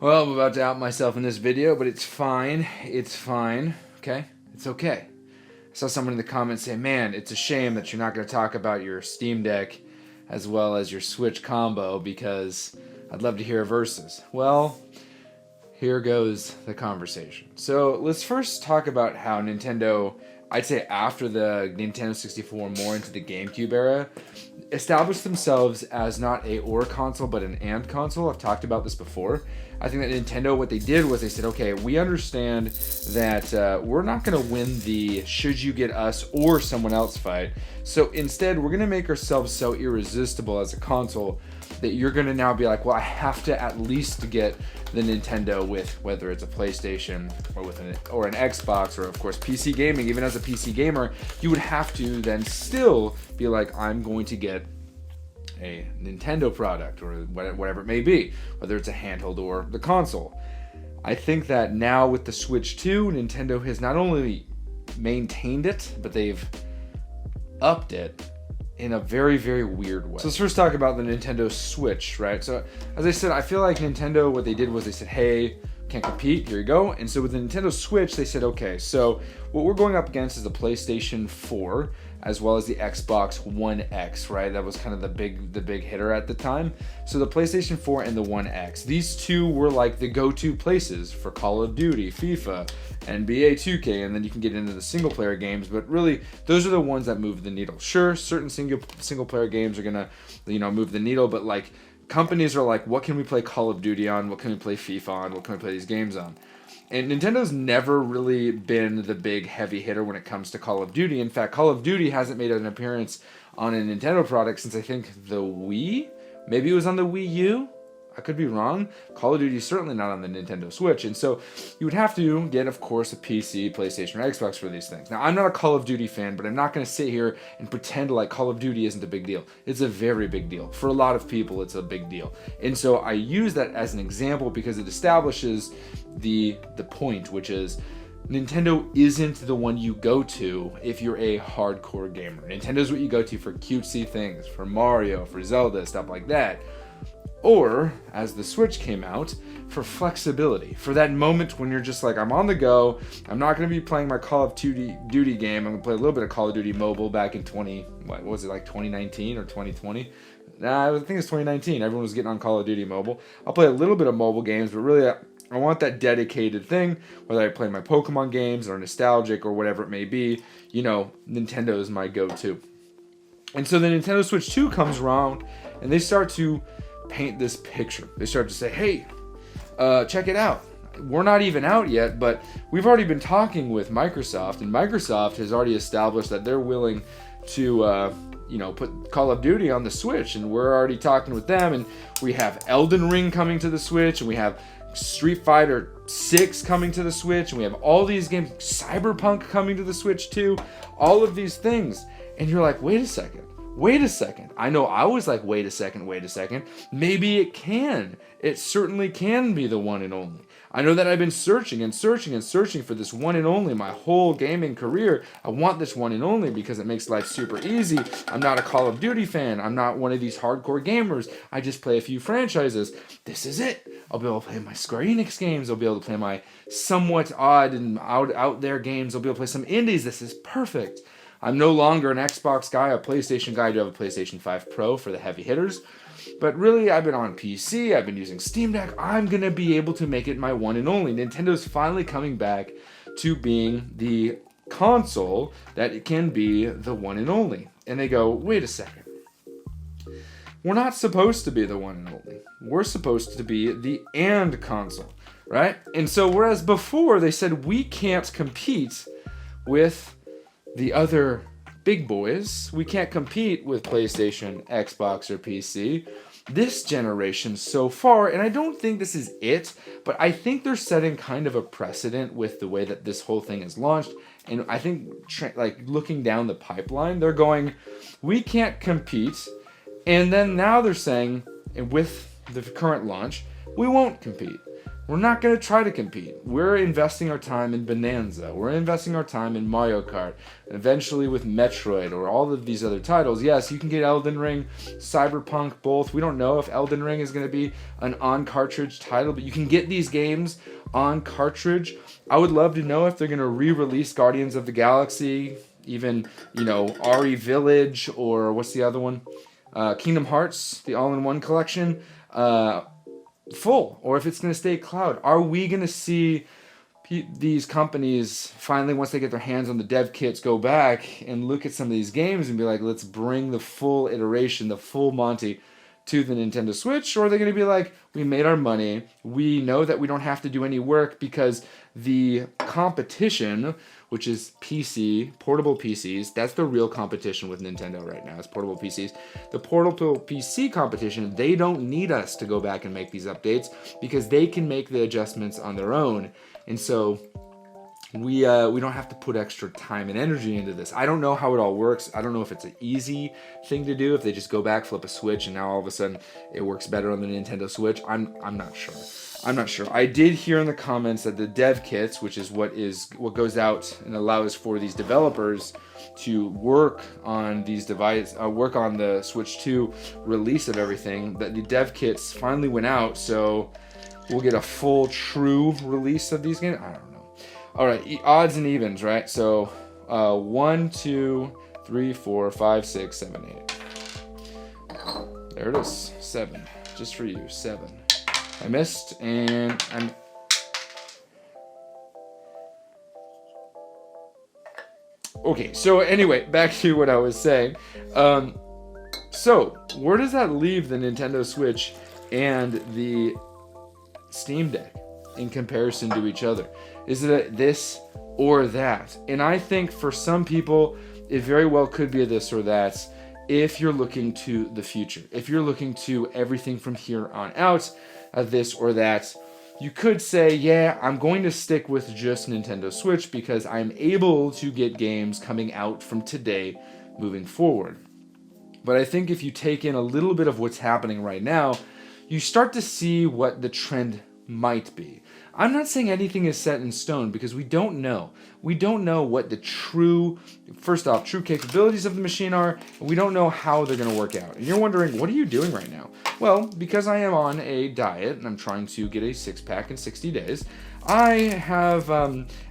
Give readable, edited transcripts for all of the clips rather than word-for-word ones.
Well, I'm about to out myself in this video, but it's fine. It's fine. Okay? It's okay. I saw someone in the comments say, man, it's a shame that you're not going to talk about your Steam Deck as well as your Switch combo because I'd love to hear versus. Well, here goes the conversation. So let's first talk about how Nintendo, I'd say after the Nintendo 64, more into the GameCube era, established themselves as not a or console but an and console. I've talked about this before. I think that Nintendo, what they did was they said, okay, we understand that we're not going to win the should you get us or someone else fight. So instead, we're going to make ourselves so irresistible as a console that you're going to now be like, well, I have to at least get the Nintendo with whether it's a PlayStation or with an Xbox or of course PC gaming. Even as a PC gamer, you would have to then still be like, I'm going to get a Nintendo product or whatever it may be, whether it's a handheld or the console. I think that now with the Switch 2, Nintendo has not only maintained it, but they've upped it in a very, very weird way. So let's first talk about the Nintendo Switch, right? So as I said, I feel like Nintendo, what they did was they said, hey, can't compete, here you go. And so with the Nintendo Switch, they said, okay, so what we're going up against is the PlayStation 4 as well as the Xbox One X, right? That was kind of the big hitter at the time. So the PlayStation 4 and the One X, these two were like the go-to places for Call of Duty, FIFA, NBA 2K, and then you can get into the single player games, but really those are the ones that move the needle. Sure, certain single player games are gonna, move the needle, but like companies are like, what can we play Call of Duty on? What can we play FIFA on? What can we play these games on? And Nintendo's never really been the big heavy hitter when it comes to Call of Duty. In fact, Call of Duty hasn't made an appearance on a Nintendo product since I think the Wii. Maybe it was on the Wii U. I could be wrong. Call of Duty is certainly not on the Nintendo Switch. And so you would have to get, of course, a PC, PlayStation, or Xbox for these things. Now, I'm not a Call of Duty fan, but I'm not going to sit here and pretend like Call of Duty isn't a big deal. It's a very big deal. For a lot of people, it's a big deal. And so I use that as an example because it establishes the point, which is Nintendo isn't the one you go to if you're a hardcore gamer. Nintendo's what you go to for cutesy things, for Mario, for Zelda, stuff like that. Or, as the Switch came out, for flexibility. For that moment when you're just like, I'm on the go, I'm not going to be playing my Call of Duty game, I'm going to play a little bit of Call of Duty Mobile back in 2019 or 2020? Nah, I think it's 2019. Everyone was getting on Call of Duty Mobile. I'll play a little bit of mobile games, but really I want that dedicated thing, whether I play my Pokemon games or nostalgic or whatever it may be, Nintendo is my go-to. And so the Nintendo Switch 2 comes around and they start to paint this picture. They start to say, hey, check it out. We're not even out yet, but we've already been talking with Microsoft, and Microsoft has already established that they're willing to put Call of Duty on the Switch, and we're already talking with them, and we have Elden Ring coming to the Switch, and we have Street Fighter 6 coming to the Switch, and we have all these games, Cyberpunk coming to the Switch too, all of these things. And you're like, wait a second. I know I was like, wait a second. Maybe it can. It certainly can be the one and only. I know that I've been searching for this one and only my whole gaming career. I want this one and only because it makes life super easy. I'm not a Call of Duty fan. I'm not one of these hardcore gamers. I just play a few franchises. This is it. I'll be able to play my Square Enix games. I'll be able to play my somewhat odd and out there games. I'll be able to play some indies. This is perfect. I'm no longer an Xbox guy, a PlayStation guy. I do have a PlayStation 5 Pro for the heavy hitters. But really, I've been on PC. I've been using Steam Deck. I'm going to be able to make it my one and only. Nintendo's finally coming back to being the console that it can be the one and only. And they go, wait a second. We're not supposed to be the one and only. We're supposed to be the and console, right? And so whereas before they said we can't compete with the other big boys, we can't compete with PlayStation, Xbox, or PC. This generation so far, and I don't think this is it, but I think they're setting kind of a precedent with the way that this whole thing is launched. And I think, looking down the pipeline, they're going, we can't compete. And then now they're saying, with the current launch, we won't compete. We're not going to try to compete. We're investing our time in Bonanza. We're investing our time in Mario Kart. And eventually with Metroid or all of these other titles. Yes, you can get Elden Ring, Cyberpunk, both. We don't know if Elden Ring is going to be an on-cartridge title, but you can get these games on cartridge. I would love to know if they're going to re-release Guardians of the Galaxy, even, RE Village, or what's the other one? Kingdom Hearts, the all-in-one collection. Full, or if it's going to stay cloud. Are we going to see these companies finally, once they get their hands on the dev kits, go back and look at some of these games and be like, let's bring the full iteration, the full Monty to the Nintendo Switch? Or are they going to be like, we made our money, we know that we don't have to do any work because the competition, which is PC, portable PCs, that's the real competition with Nintendo right now, is portable PCs. The portable PC competition, they don't need us to go back and make these updates because they can make the adjustments on their own. And so we don't have to put extra time and energy into this. I don't know how it all works. I don't know if it's an easy thing to do, if they just go back, flip a switch, and now all of a sudden it works better on the Nintendo Switch. I'm not sure. I'm not sure. I did hear in the comments that the dev kits, which is what goes out and allows for these developers to work on these devices, work on the Switch 2 release of everything, that the dev kits finally went out, so we'll get a full, true release of these games. I don't know. All right, odds and evens, right? So 1, 2, 3, 4, 5, 6, 7, 8. There it is, 7. Just for you, 7. I missed, and I'm... Okay, so anyway, back to what I was saying. So, where does that leave the Nintendo Switch and the Steam Deck in comparison to each other? Is it a this or that? And I think for some people, it very well could be a this or that if you're looking to the future. If you're looking to everything from here on out, this or that, you could say, yeah, I'm going to stick with just Nintendo Switch because I'm able to get games coming out from today moving forward. But I think if you take in a little bit of what's happening right now, you start to see what the trend might be. I'm not saying anything is set in stone because we don't know. We don't know what the true capabilities of the machine are, and we don't know how they're going to work out. And you're wondering, what are you doing right now? Well, because I am on a diet and I'm trying to get a six-pack in 60 days, I have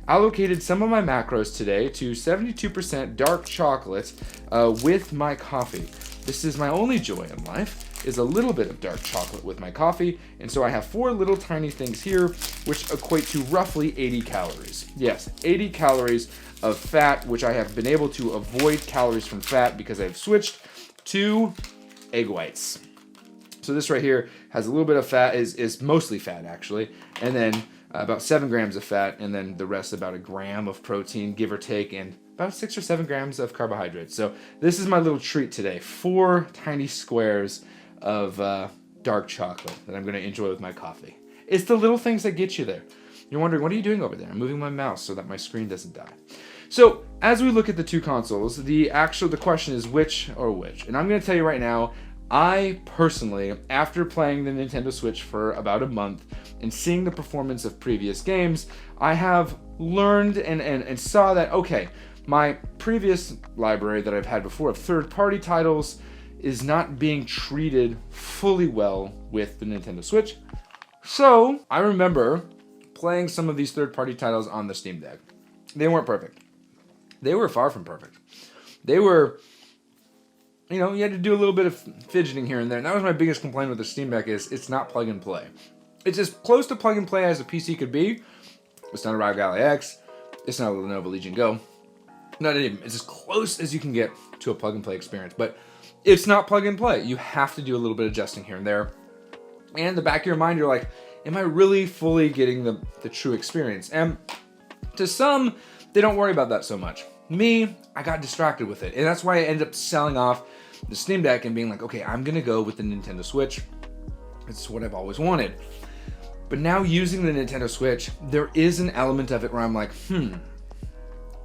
allocated some of my macros today to 72% dark chocolate with my coffee. This is my only joy in life, is a little bit of dark chocolate with my coffee, and so I have 4 little tiny things here, which equate to roughly 80 calories. Yes, 80 calories of fat, which I have been able to avoid calories from fat because I've switched to egg whites. So this right here has a little bit of fat, is mostly fat actually, and then about 7 grams of fat, and then the rest about a gram of protein, give or take, and about 6 or 7 grams of carbohydrates. So this is my little treat today, 4 tiny squares of dark chocolate that I'm going to enjoy with my coffee. It's the little things that get you there. You're wondering, what are you doing over there? I'm moving my mouse so that my screen doesn't die. So as we look at the two consoles, the question is which or which. And I'm going to tell you right now, I personally, after playing the Nintendo Switch for about a month and seeing the performance of previous games, I have learned and saw that, okay, my previous library that I've had before of third-party titles is not being treated fully well with the Nintendo Switch. So I remember playing some of these third-party titles on the Steam Deck. They weren't perfect. They were far from perfect. They were, you had to do a little bit of fidgeting here and there. And that was my biggest complaint with the Steam Deck, is it's not plug and play. It's as close to plug and play as a PC could be. It's not a ROG Ally X. It's not a Lenovo Legion Go. Not even. It's as close as you can get to a plug and play experience. But it's not plug and play. You have to do a little bit of adjusting here and there. And in the back of your mind, you're like, am I really fully getting the true experience? And to some, they don't worry about that so much. Me, I got distracted with it. And that's why I ended up selling off the Steam Deck and being like, okay, I'm going to go with the Nintendo Switch. It's what I've always wanted. But now using the Nintendo Switch, there is an element of it where I'm like,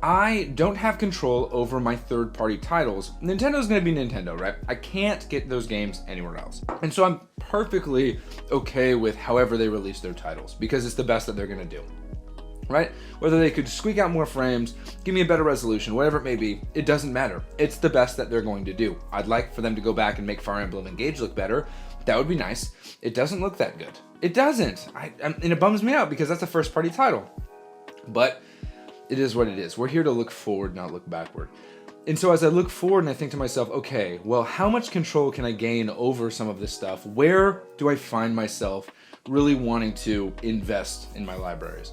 I don't have control over my third-party titles. Nintendo's going to be Nintendo, right? I can't get those games anywhere else. And so I'm perfectly okay with however they release their titles because it's the best that they're going to do, right? Whether they could squeak out more frames, give me a better resolution, whatever it may be, it doesn't matter. It's the best that they're going to do. I'd like for them to go back and make Fire Emblem Engage look better. That would be nice. It doesn't look that good. It doesn't. And it bums me out because that's a first-party title. But it is what it is. We're here to look forward, not look backward. And so as I look forward and I think to myself, okay, well, how much control can I gain over some of this stuff? Where do I find myself really wanting to invest in my libraries?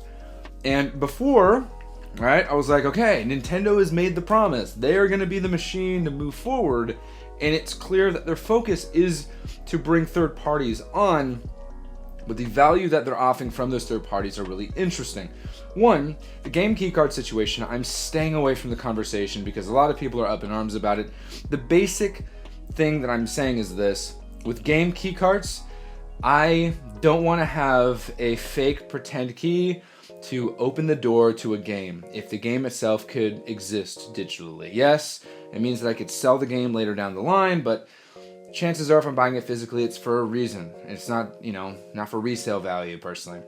And before, right, I was like, okay, Nintendo has made the promise. They are going to be the machine to move forward. And it's clear that their focus is to bring third parties on, but the value that they're offering from those third parties are really interesting. One, the game keycard situation, I'm staying away from the conversation because a lot of people are up in arms about it. The basic thing that I'm saying is this. With game keycards, I don't want to have a fake pretend key to open the door to a game if the game itself could exist digitally. Yes, it means that I could sell the game later down the line, but chances are if I'm buying it physically, it's for a reason. It's not, not for resale value personally.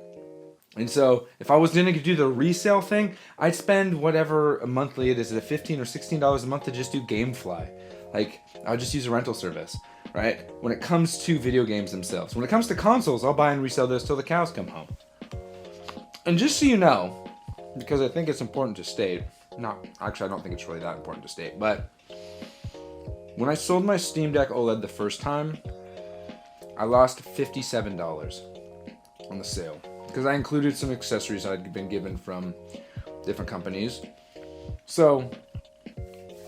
And so if I was going to do the resale thing, I'd spend whatever monthly it is, at $15 or $16 a month to just do GameFly. Like, I'll just use a rental service, right? When it comes to video games themselves. When it comes to consoles, I'll buy and resell those till the cows come home. And just so you know, because I think it's important to state, I don't think it's really that important to state, but when I sold my Steam Deck OLED the first time, I lost $57 on the sale because I included some accessories I'd been given from different companies. So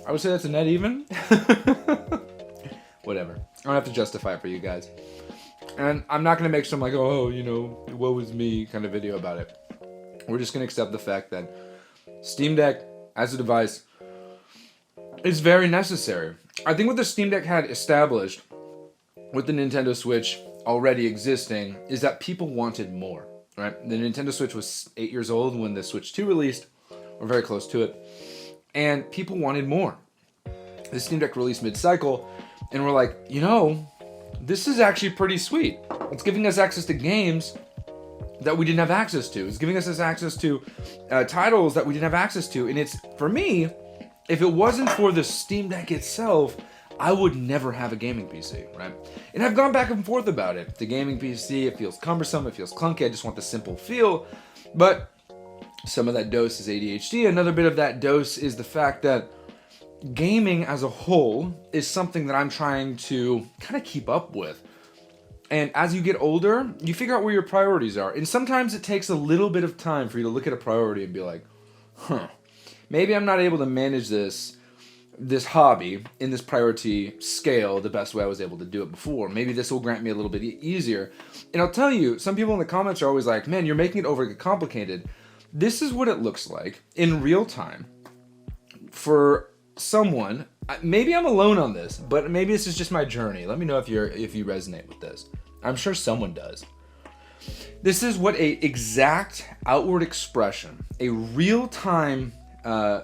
I would say that's a net even. Whatever. I don't have to justify it for you guys. And I'm not going to make some like, oh, woe is me kind of video about it. We're just going to accept the fact that Steam Deck as a device is very necessary. I think what the Steam Deck had established with the Nintendo Switch already existing is that people wanted more, right? The Nintendo Switch was 8 years old when the Switch 2 released, or very close to it, and people wanted more. The Steam Deck released mid-cycle, and we're like, this is actually pretty sweet. It's giving us access to games that we didn't have access to. It's giving us access to titles that we didn't have access to, and it's, for me, if it wasn't for the Steam Deck itself, I would never have a gaming PC, right? And I've gone back and forth about it. The gaming PC, it feels cumbersome, it feels clunky, I just want the simple feel. But some of that dose is ADHD. Another bit of that dose is the fact that gaming as a whole is something that I'm trying to kind of keep up with. And as you get older, you figure out where your priorities are. And sometimes it takes a little bit of time for you to look at a priority and be like, maybe I'm not able to manage this hobby in this priority scale the best way I was able to do it before. Maybe this will grant me a little bit easier. And I'll tell you, some people in the comments are always like, man, you're making it overly complicated. This is what it looks like in real time for someone. Maybe I'm alone on this, but maybe this is just my journey. Let me know if you resonate with this. I'm sure someone does. This is what a exact outward expression, a real-time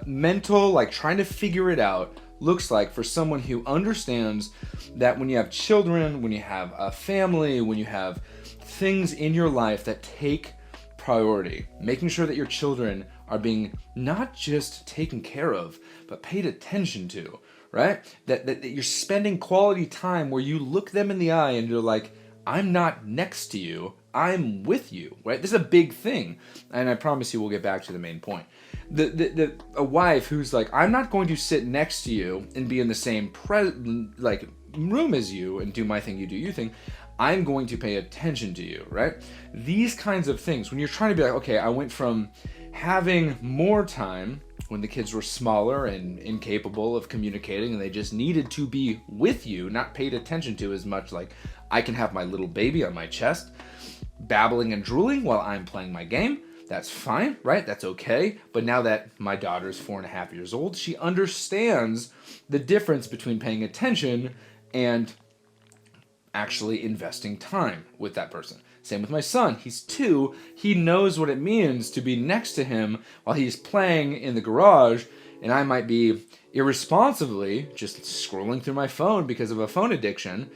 mental, like trying to figure it out, looks like for someone who understands that when you have children, when you have a family, when you have things in your life that take priority, making sure that your children are being not just taken care of, but paid attention to, right? That you're spending quality time where you look them in the eye and you're like, I'm not next to you, I'm with you, right? This is a big thing, and I promise you we'll get back to the main point. A wife who's like, I'm not going to sit next to you and be in the same room as you and do my thing, you do your thing. I'm going to pay attention to you, right? These kinds of things, when you're trying to be like, okay, I went from having more time when the kids were smaller and incapable of communicating and they just needed to be with you, not paid attention to as much, like I can have my little baby on my chest babbling and drooling while I'm playing my game. That's fine, right? That's okay. But now that my daughter's 4.5 years old, she understands the difference between paying attention and actually investing time with that person. Same with my son. He's 2. He knows what it means to be next to him while he's playing in the garage, and I might be irresponsibly just scrolling through my phone because of a phone addiction.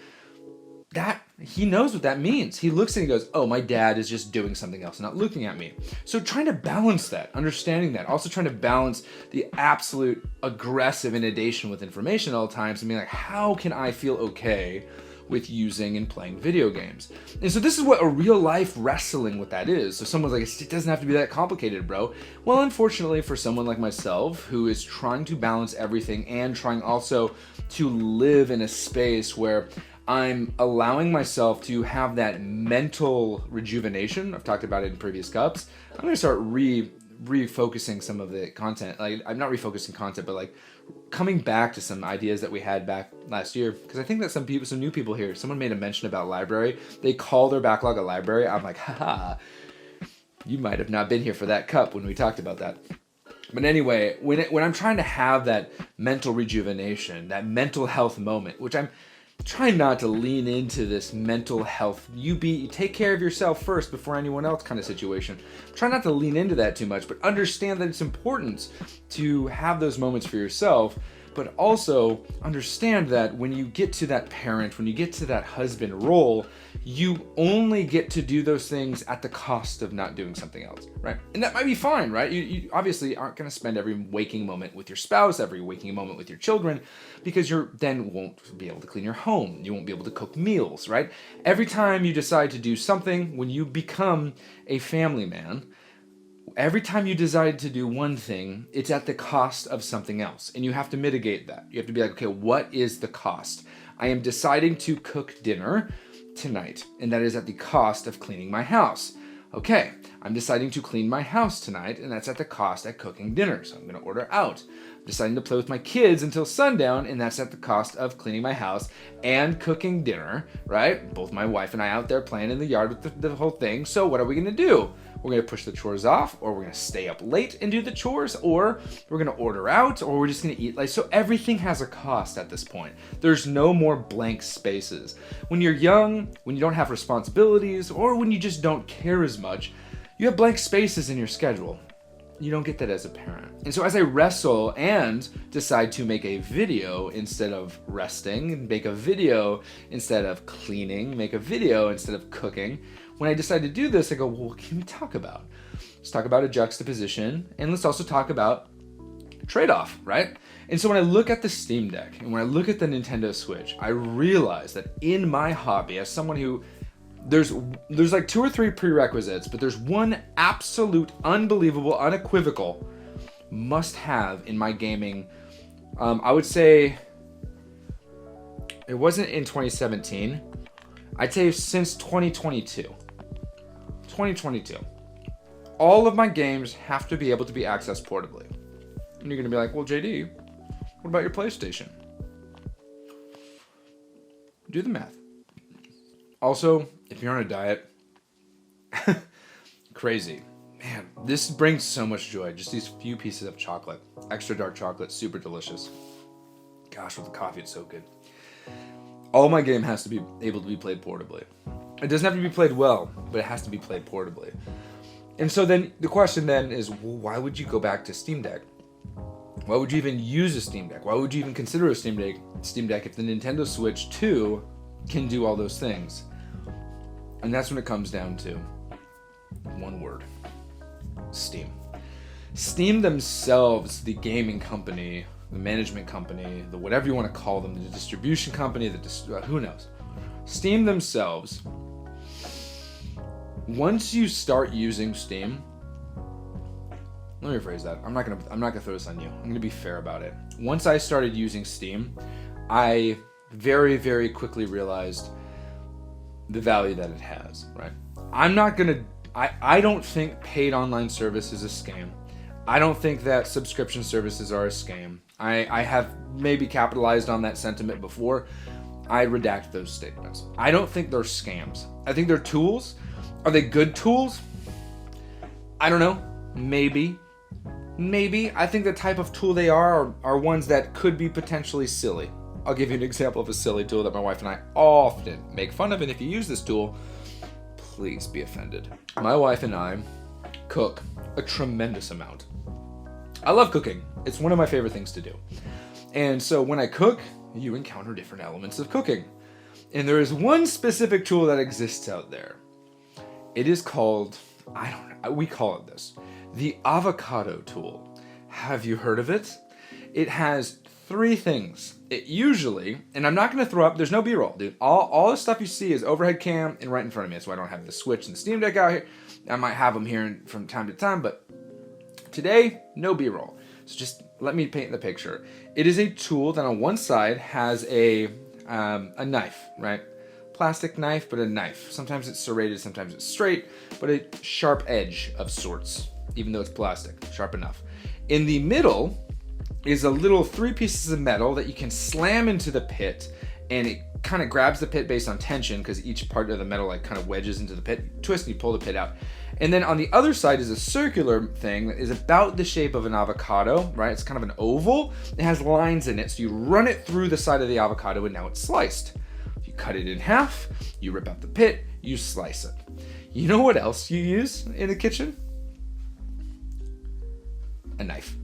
That he knows what that means. He looks and he goes, oh, my dad is just doing something else, not looking at me. So trying to balance that, understanding that, also trying to balance the absolute aggressive inundation with information at all times and being like, how can I feel okay with using and playing video games? And so this is what a real life wrestling with that is. So someone's like, it doesn't have to be that complicated, bro. Well, unfortunately for someone like myself who is trying to balance everything and trying also to live in a space where I'm allowing myself to have that mental rejuvenation. I've talked about it in previous cups. I'm going to start refocusing some of the content. Like, I'm not refocusing content, but like coming back to some ideas that we had back last year. Because I think that some new people here, someone made a mention about library. They call their backlog a library. I'm like, haha, you might have not been here for that cup when we talked about that. But anyway, when I'm trying to have that mental rejuvenation, that mental health moment, which I'm try not to lean into this mental health, you take care of yourself first before anyone else kind of situation. Try not to lean into that too much, but understand that it's important to have those moments for yourself, but also understand that when you get to that parent, when you get to that husband role, you only get to do those things at the cost of not doing something else, right? And that might be fine, right? You obviously aren't going to spend every waking moment with your spouse, every waking moment with your children, because you then won't be able to clean your home. You won't be able to cook meals, right? Every time you decide to do something, when you become a family man, every time you decide to do one thing, it's at the cost of something else. And you have to mitigate that. You have to be like, okay, what is the cost? I am deciding to cook dinner tonight, and that is at the cost of cleaning my house. Okay, I'm deciding to clean my house tonight, and that's at the cost of cooking dinner, so I'm going to order out. I'm deciding to play with my kids until sundown, and that's at the cost of cleaning my house and cooking dinner, right? Both my wife and I out there playing in the yard with the whole thing. So what are we going to do? We're going to push the chores off, or we're going to stay up late and do the chores, or we're going to order out, or we're just going to eat. So everything has a cost at this point. There's no more blank spaces. When you're young, when you don't have responsibilities, or when you just don't care as much, you have blank spaces in your schedule. You don't get that as a parent. And so as I wrestle and decide to make a video instead of resting, make a video instead of cleaning, make a video instead of cooking, when I decide to do this, I go, well, what can we talk about? Let's talk about a juxtaposition, and let's also talk about trade-off, right? And so when I look at the Steam Deck, and when I look at the Nintendo Switch, I realize that in my hobby, as someone who, there's like 2 or 3 prerequisites, but there's one absolute, unbelievable, unequivocal must-have in my gaming. I would say it wasn't in 2017. I'd say since 2022. 2022. All of my games have to be able to be accessed portably. And you're going to be like, well, JD, what about your PlayStation? Do the math. Also, if you're on a diet, crazy. Man, this brings so much joy. Just these few pieces of chocolate. Extra dark chocolate, super delicious. Gosh, with the coffee, it's so good. All my game has to be able to be played portably. It doesn't have to be played well, but it has to be played portably. And so then the question then is, well, why would you go back to Steam Deck? Why would you even use a Steam Deck? Why would you even consider a Steam Deck if the Nintendo Switch 2 can do all those things? And that's when it comes down to one word: Steam. Steam themselves, the gaming company, the management company, the whatever you want to call them, the distribution company, who knows? Steam themselves, once you start using Steam, let me rephrase that. I'm not gonna throw this on you. I'm gonna be fair about it. Once I started using Steam, I very, very quickly realized the value that it has, right? I don't think paid online service is a scam. I don't think that subscription services are a scam. I have maybe capitalized on that sentiment before. I redact those statements. I don't think they're scams. I think they're tools. Are they good tools? I don't know. Maybe. I think the type of tool they are ones that could be potentially silly. I'll give you an example of a silly tool that my wife and I often make fun of, and if you use this tool, please be offended. My wife and I cook a tremendous amount. I love cooking. It's one of my favorite things to do. And so when I cook, you encounter different elements of cooking. And there is one specific tool that exists out there. It is called, we call it this, the avocado tool. Have you heard of it? It has 3 things. It usually, and I'm not going to throw up, there's no B-roll, dude. All the stuff you see is overhead cam and right in front of me. That's why I don't have the Switch and the Steam Deck out here. I might have them here from time to time, but today, no B-roll. So just let me paint the picture. It is a tool that on one side has a knife, right? Plastic knife, but a knife. Sometimes it's serrated, sometimes it's straight, but a sharp edge of sorts, even though it's plastic, sharp enough. In the middle is a little 3 pieces of metal that you can slam into the pit, and it kind of grabs the pit based on tension because each part of the metal like kind of wedges into the pit. You twist and you pull the pit out. And then on the other side is a circular thing that is about the shape of an avocado, right? It's kind of an oval. It has lines in it, so you run it through the side of the avocado and now it's sliced. You cut it in half, you rip out the pit, you slice it. You know what else you use in the kitchen? A knife.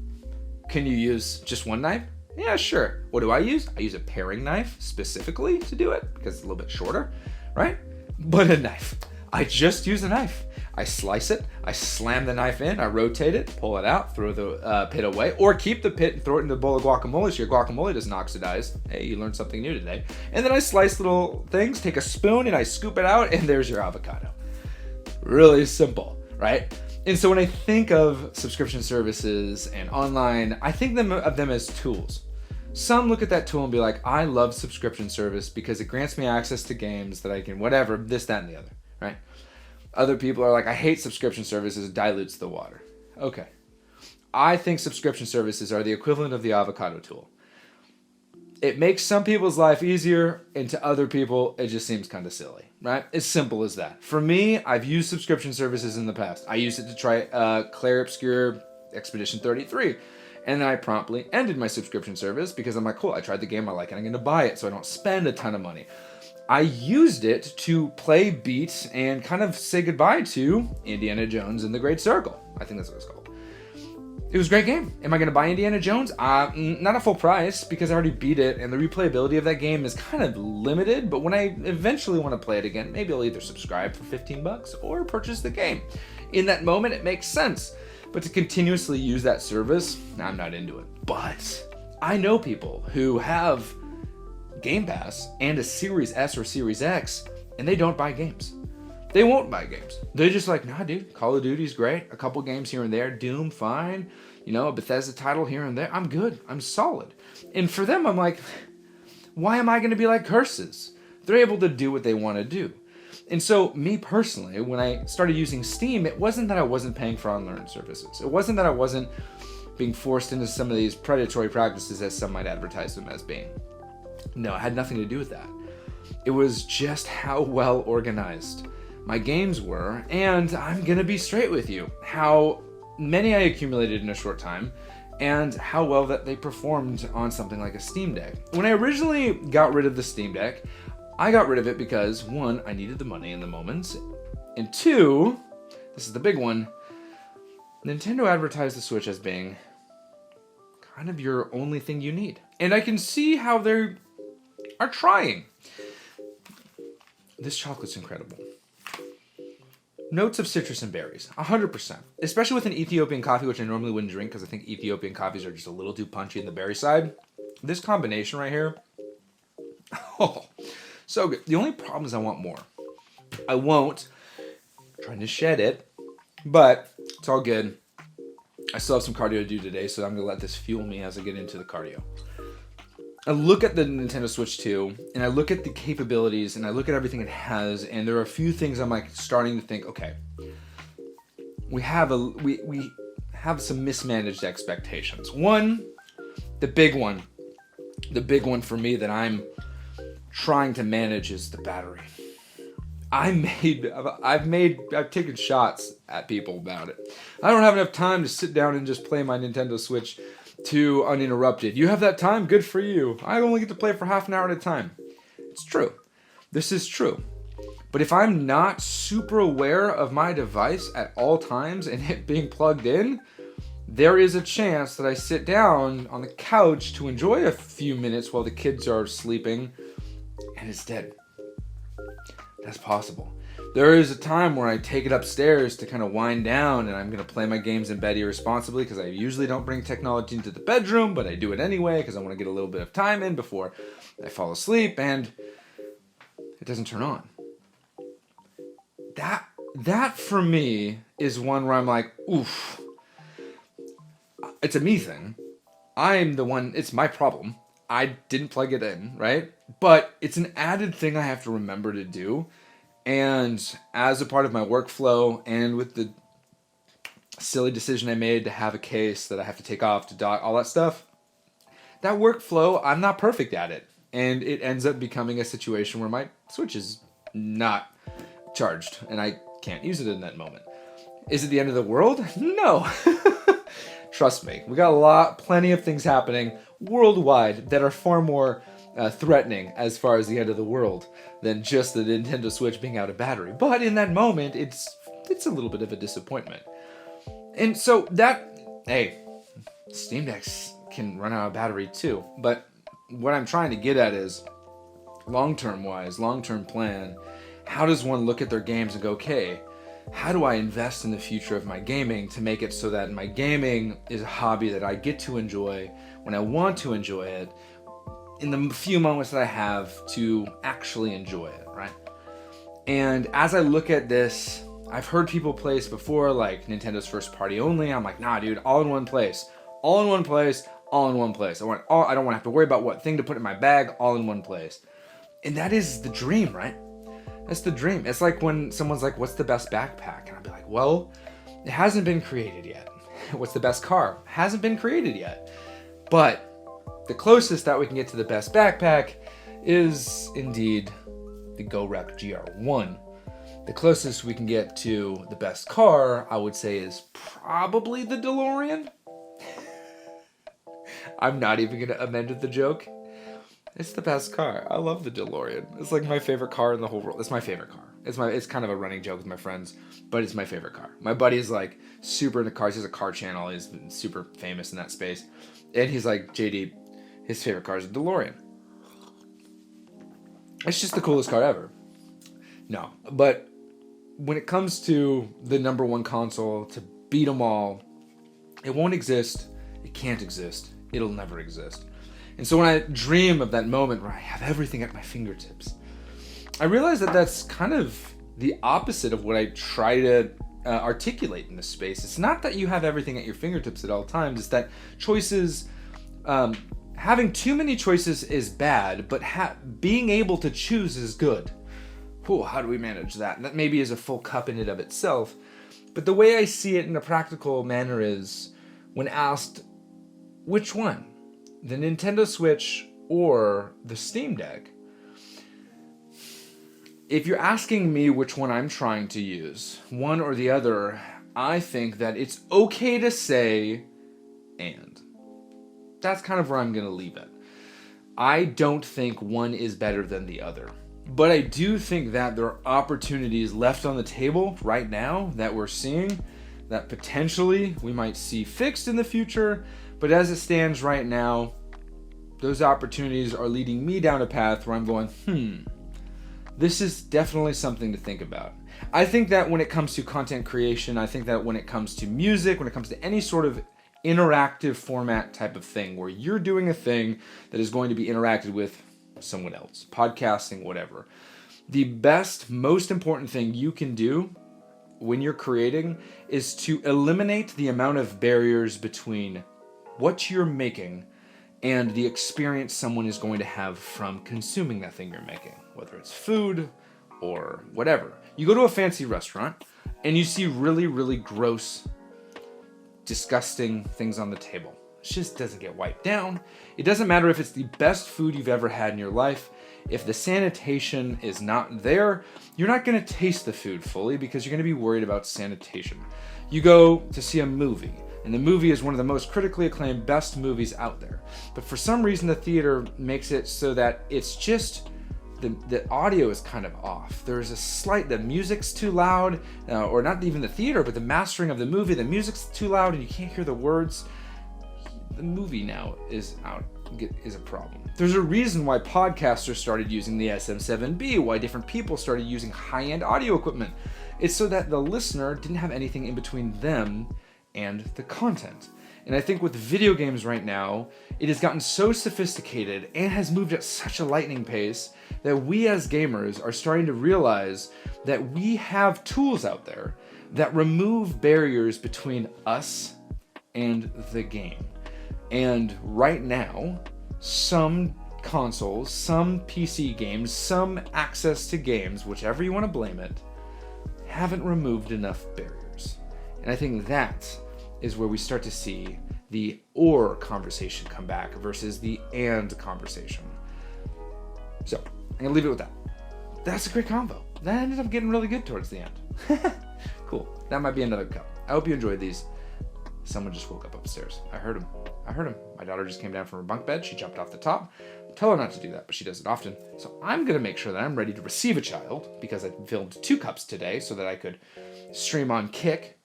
Can you use just one knife? Yeah, sure. What do I use? I use a paring knife specifically to do it because it's a little bit shorter, right? But a knife. I just use a knife. I slice it, I slam the knife in, I rotate it, pull it out, throw the pit away, or keep the pit and throw it in the bowl of guacamole so your guacamole doesn't oxidize. Hey, you learned something new today. And then I slice little things, take a spoon and I scoop it out, and there's your avocado. Really simple, right? And so when I think of subscription services and online, I think of them as tools. Some look at that tool and be like, I love subscription service because it grants me access to games that I can whatever, this, that, and the other, right? Other people are like, I hate subscription services, it dilutes the water. Okay. I think subscription services are the equivalent of the avocado tool. It makes some people's life easier, and to other people, it just seems kind of silly, right? As simple as that. For me, I've used subscription services in the past. I used it to try Clair Obscure Expedition 33, and then I promptly ended my subscription service because I'm like, cool, I tried the game, I like it, I'm going to buy it so I don't spend a ton of money. I used it to play, beat, and kind of say goodbye to Indiana Jones and the Great Circle. I think that's what it's called. It was a great game. Am I going to buy Indiana Jones? Not at full price because I already beat it, and the replayability of that game is kind of limited, but when I eventually want to play it again, maybe I'll either subscribe for $15 or purchase the game. In that moment, it makes sense. But to continuously use that service, I'm not into it. But I know people who have Game Pass and a Series S or Series X, and they don't buy games. They won't buy games. They're just like, nah, dude, Call of Duty's great. A couple games here and there. Doom, fine. You know, a Bethesda title here and there. I'm good. I'm solid. And for them, I'm like, why am I going to be like Curses? They're able to do what they want to do. And so, me personally, when I started using Steam, it wasn't that I wasn't paying for online services. It wasn't that I wasn't being forced into some of these predatory practices as some might advertise them as being. No, it had nothing to do with that. It was just how well organized my games were, and I'm gonna be straight with you, how many I accumulated in a short time, and how well that they performed on something like a Steam Deck. When I originally got rid of the Steam Deck, I got rid of it because, 1, I needed the money in the moment, and 2, this is the big one, Nintendo advertised the Switch as being kind of your only thing you need. And I can see how they are trying. This chocolate's incredible. Notes of citrus and berries, 100%. Especially with an Ethiopian coffee, which I normally wouldn't drink because I think Ethiopian coffees are just a little too punchy in the berry side. This combination right here, oh, so good. The only problem is I want more. I won't. I'm trying to shed it, but it's all good. I still have some cardio to do today, so I'm going to let this fuel me as I get into the cardio. I look at the Nintendo Switch 2, and I look at the capabilities, and I look at everything it has, and there are a few things I'm like starting to think, okay, we have some mismanaged expectations. One, the big one for me that I'm trying to manage is the battery. I've taken shots at people about it. I don't have enough time to sit down and just play my Nintendo Switch 2 uninterrupted. You have that time? Good for you. I only get to play for half an hour at a time. It's true. This is true. But if I'm not super aware of my device at all times and it being plugged in, there is a chance that I sit down on the couch to enjoy a few minutes while the kids are sleeping and it's dead. That's possible. There is a time where I take it upstairs to kind of wind down, and I'm going to play my games in bed irresponsibly because I usually don't bring technology into the bedroom, but I do it anyway because I want to get a little bit of time in before I fall asleep, and it doesn't turn on. That for me is one where I'm like, oof. It's a me thing. I'm the one, it's my problem. I didn't plug it in, right? But it's an added thing I have to remember to do. And as a part of my workflow, and with the silly decision I made to have a case that I have to take off to dock, all that stuff, that workflow, I'm not perfect at it. And it ends up becoming a situation where my Switch is not charged and I can't use it in that moment. Is it the end of the world? No. Trust me, we got plenty of things happening worldwide that are far more threatening as far as the end of the world than just the Nintendo Switch being out of battery. But in that moment, it's a little bit of a disappointment. And so Steam Decks can run out of battery too. But what I'm trying to get at is, long-term plan, how does one look at their games and go, okay, how do I invest in the future of my gaming to make it so that my gaming is a hobby that I get to enjoy when I want to enjoy it, in the few moments that I have to actually enjoy it, right? And as I look at this, I've heard people play this before, like Nintendo's first party only. I'm like, nah, dude, all in one place. All in one place, all in one place. I don't want to have to worry about what thing to put in my bag, all in one place. And that is the dream, right? That's the dream. It's like when someone's like, what's the best backpack? And I'll be like, well, it hasn't been created yet. What's the best car? Hasn't been created yet. But the closest that we can get to the best backpack is indeed the GoRec GR1. The closest we can get to the best car, I would say, is probably the DeLorean. I'm not even going to amend the joke. It's the best car. I love the DeLorean. It's like my favorite car in the whole world. It's my favorite car. It's kind of a running joke with my friends, but it's my favorite car. My buddy is like super into cars. He has a car channel. He's been super famous in that space. And he's like, JD, his favorite car is a DeLorean. It's just the coolest car ever. No, but when it comes to the number one console to beat them all, it won't exist. It can't exist. It'll never exist. And so when I dream of that moment where I have everything at my fingertips, I realize that that's kind of the opposite of what I try to articulate in this space. It's not that you have everything at your fingertips at all times. It's that choices, having too many choices is bad, but being able to choose is good. Whew, how do we manage that? And that maybe is a full cup in and of itself. But the way I see it in a practical manner is, when asked, which one? The Nintendo Switch or the Steam Deck? If you're asking me which one I'm trying to use, one or the other, I think that it's okay to say and. That's kind of where I'm going to leave it. I don't think one is better than the other. But I do think that there are opportunities left on the table right now that we're seeing that potentially we might see fixed in the future. But as it stands right now, those opportunities are leading me down a path where I'm going, this is definitely something to think about. I think that when it comes to content creation, I think that when it comes to music, when it comes to any sort of interactive format type of thing, where you're doing a thing that is going to be interacted with someone else, podcasting, whatever, the best, most important thing you can do when you're creating is to eliminate the amount of barriers between what you're making and the experience someone is going to have from consuming that thing you're making, whether it's food or whatever. You go to a fancy restaurant and you see really, really gross, disgusting things on the table. It just doesn't get wiped down. It doesn't matter if it's the best food you've ever had in your life. If the sanitation is not there, you're not going to taste the food fully because you're going to be worried about sanitation. You go to see a movie, and the movie is one of the most critically acclaimed best movies out there. But for some reason, the theater makes it so that it's just the audio is kind of off. There's the music's too loud, or not even the theater, but the mastering of the movie, the music's too loud and you can't hear the words. The movie now is a problem. There's a reason why podcasters started using the SM7B, why different people started using high-end audio equipment. It's so that the listener didn't have anything in between them and the content. And I think with video games right now, it has gotten so sophisticated and has moved at such a lightning pace that we as gamers are starting to realize that we have tools out there that remove barriers between us and the game. And right now, some consoles, some PC games, some access to games, whichever you want to blame it, haven't removed enough barriers. And I think that is where we start to see the or conversation come back versus the and conversation. So, I'm going to leave it with that. That's a great combo. That ended up getting really good towards the end. Cool. That might be another cup. I hope you enjoyed these. Someone just woke up upstairs. I heard him. My daughter just came down from her bunk bed. She jumped off the top. Tell her not to do that, but she does it often. So I'm going to make sure that I'm ready to receive a child because I filmed 2 cups today so that I could stream on Kick.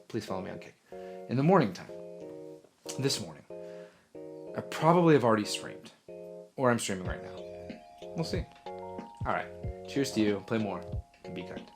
Please follow me on Kick. In the morning time, this morning, I probably have already streamed. Or I'm streaming right now. We'll see. All right. Cheers to you. Play more. And be kind.